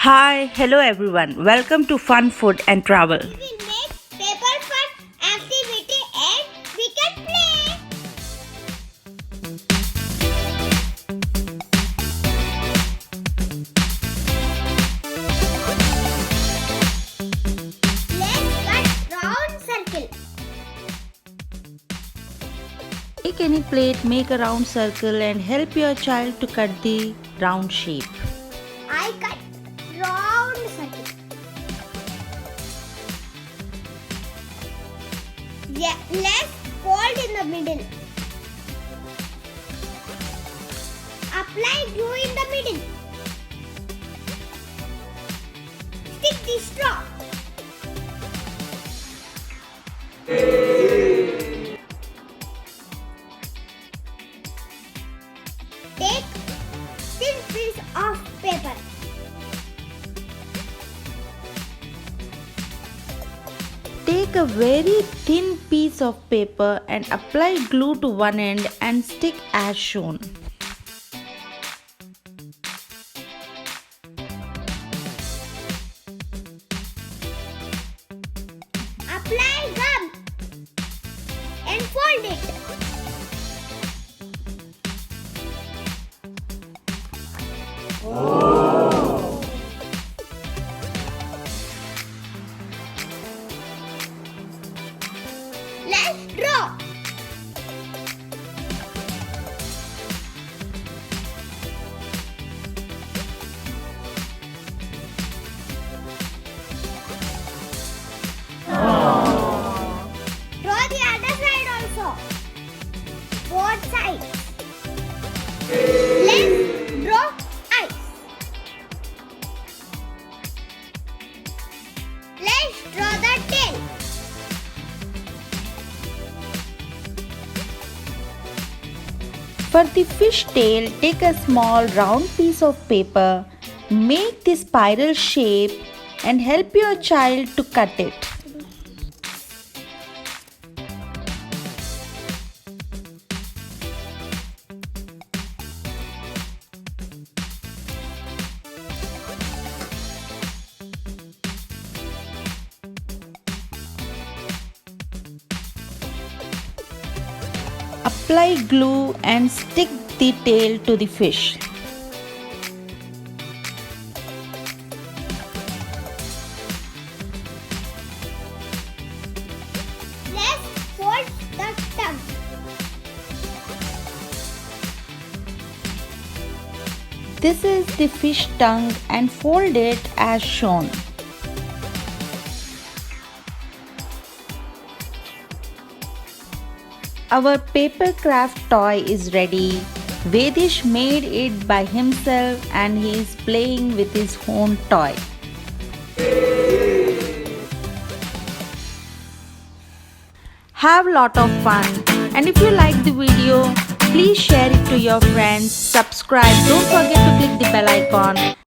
Hi, hello everyone. Welcome to Fun Food and Travel. We make paper fun activity and we can play. Let's cut round circle. Take any plate, make a round circle and help your child to cut the round shape. I cut round circle. Yeah, let's fold in the middle. Apply glue in the middle. Stick the straw. Take thin piece of paper. Take a very thin piece of paper and apply glue to one end and stick as shown. Apply gum and fold it. Let's draw. Draw the other side also. Both sides. Let's draw eyes. Let's draw the tail. For the fish tail, take a small round piece of paper, make the spiral shape and help your child to cut it. Apply glue and stick the tail to the fish. Let's fold the tongue. This is the fish tongue and fold it as shown. Our paper craft toy is ready. Vedish made it by himself and he is playing with his own toy. Have lot of fun, and if you like the video, please share it to your friends, subscribe, don't forget to click the bell icon